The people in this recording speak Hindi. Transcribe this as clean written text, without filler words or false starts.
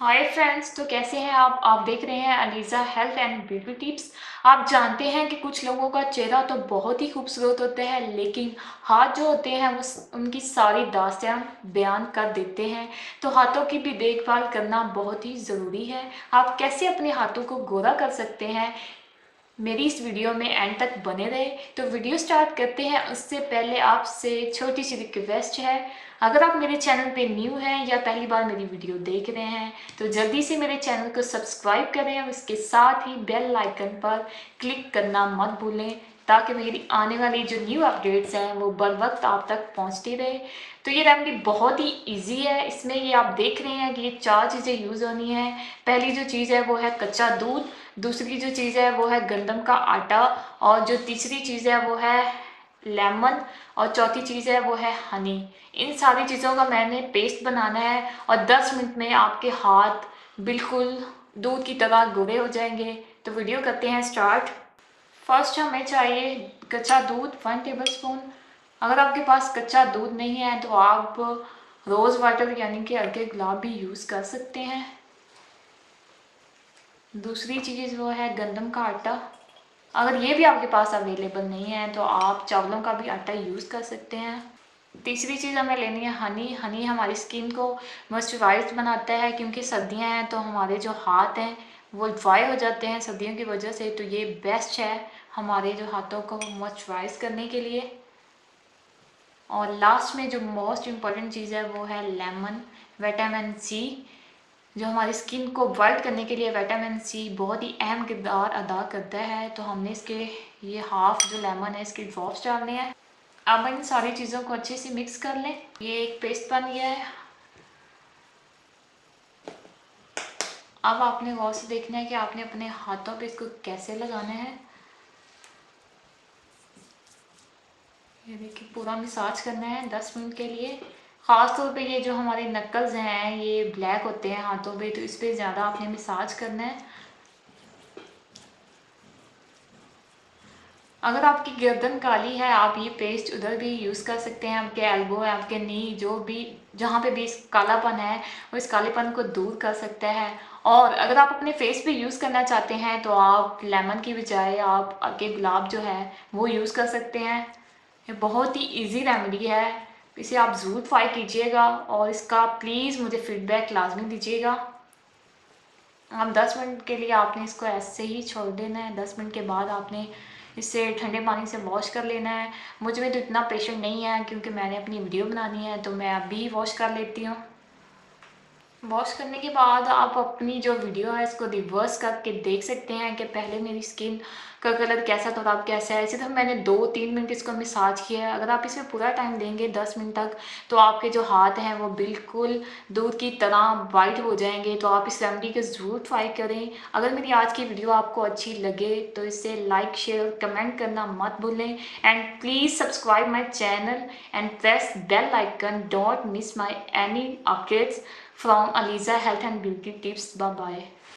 हाय फ्रेंड्स, तो कैसे हैं आप देख रहे हैं Aliza health and beauty tips. आप जानते हैं कि कुछ लोगों का चेहरा तो बहुत ही खूबसूरत होता है, लेकिन हाथ जो होते हैं वो उनकी सारी दास्तां बयान कर देते हैं। तो हाथों की भी देखभाल करना बहुत ही ज़रूरी है। आप कैसे अपने हाथों को गोरा कर सकते हैं, मेरी इस वीडियो में एंड तक बने रहे। तो वीडियो स्टार्ट करते हैं। उससे पहले आपसे एक छोटी सी रिक्वेस्ट है, अगर आप मेरे चैनल पे न्यू हैं या पहली बार मेरी वीडियो देख रहे हैं तो जल्दी से मेरे चैनल को सब्सक्राइब करें और इसके साथ ही बेल आइकन पर क्लिक करना मत भूलें, ताकि मेरी आने वाली जो न्यू अपडेट्स हैं वो बर वक्त आप तक पहुंचती रहे। तो ये रेमेडी बहुत ही इजी है। इसमें ये आप देख रहे हैं कि ये 4 चीज़ें यूज़ होनी है। पहली जो चीज़ है वो है कच्चा दूध, दूसरी जो चीज़ है वो है गंदम का आटा, और जो तीसरी चीज़ है वो है लेमन, और चौथी चीज़ है वो है हनी। इन सारी चीज़ों का मैंने पेस्ट बनाना है और 10 मिनट में आपके हाथ बिल्कुल दूध की तरह गोरे हो जाएंगे। तो वीडियो करते हैं स्टार्ट। फर्स्ट हमें चाहिए कच्चा दूध 1 टेबल स्पून। अगर आपके पास कच्चा दूध नहीं है तो आप रोज़ वाटर यानी कि हल्के गुलाब भी यूज़ कर सकते हैं। दूसरी चीज़ वो है गंदम का आटा। अगर ये भी आपके पास अवेलेबल नहीं है तो आप चावलों का भी आटा यूज़ कर सकते हैं। तीसरी चीज़ हमें लेनी है हनी। हनी हमारी स्किन को मॉइस्चराइज बनाता है, क्योंकि सर्दियां हैं तो हमारे जो हाथ हैं वो ड्राई हो जाते हैं सर्दियों की वजह से। तो ये बेस्ट है हमारे जो हाथों को मॉइस्चराइज करने के लिए। और लास्ट में जो मोस्ट इम्पॉर्टेंट चीज़ है वो है लेमन, विटामिन सी, जो हमारी स्किन को वाइट करने के लिए विटामिन सी बहुत ही अहम किरदार अदा करता है। तो हमने इसके ये हाफ जो लेमन है इसके ड्रॉप्स डालने हैं। अब इन सारी चीज़ों को अच्छे से मिक्स कर लें। ये एक पेस्ट बन गया है। अब आपने गौर से देखना है कि आपने अपने हाथों पे इसको कैसे लगाना है। ये देखिए, पूरा मसाज करना है 10 मिनट के लिए। ख़ास तौर पे ये जो हमारे नक्कल्स हैं ये ब्लैक होते हैं हाथों पे, तो इस पर ज़्यादा आपने मसाज करना है। अगर आपकी गर्दन काली है आप ये पेस्ट उधर भी यूज़ कर सकते हैं। आपके एल्बो है, आपके नी, जो भी जहाँ पे भी इस कालापन है वो इस कालेपन को दूर कर सकता है। और अगर आप अपने फेस पे यूज़ करना चाहते हैं तो आप लेमन की बजाय आप आगे गुलाब जो है वो यूज़ कर सकते हैं। ये बहुत ही इजी रेमेडी है, इसे आप ज़रूर ट्राई कीजिएगा और इसका प्लीज़ मुझे फीडबैक लाजमी दीजिएगा। आप 10 मिनट के लिए आपने इसको ऐसे ही छोड़ देना है। 10 मिनट के बाद आपने इसे ठंडे पानी से वॉश कर लेना है। मुझ में तो इतना पेशेंट नहीं है क्योंकि मैंने अपनी वीडियो बनानी है, तो मैं अभी वॉश कर लेती हूँ। वॉश करने के बाद आप अपनी जो वीडियो है इसको रिवर्स करके देख सकते हैं कि पहले मेरी स्किन का कलर कैसा था और अब कैसा है। इसी तरह मैंने 2-3 मिनट इसको मसाज किया है। अगर आप इसमें पूरा टाइम देंगे 10 मिनट तक तो आपके जो हाथ हैं वो बिल्कुल दूध की तरह वाइट हो जाएंगे। तो आप इस रेमेडी को ज़रूर ट्राई करें। अगर मेरी आज की वीडियो आपको अच्छी लगे तो इसे लाइक, शेयर, कमेंट करना मत भूलें। And please subscribe my channel and press bell icon, don't miss my any updates from Aliza Health and Beauty Tips. Bye bye.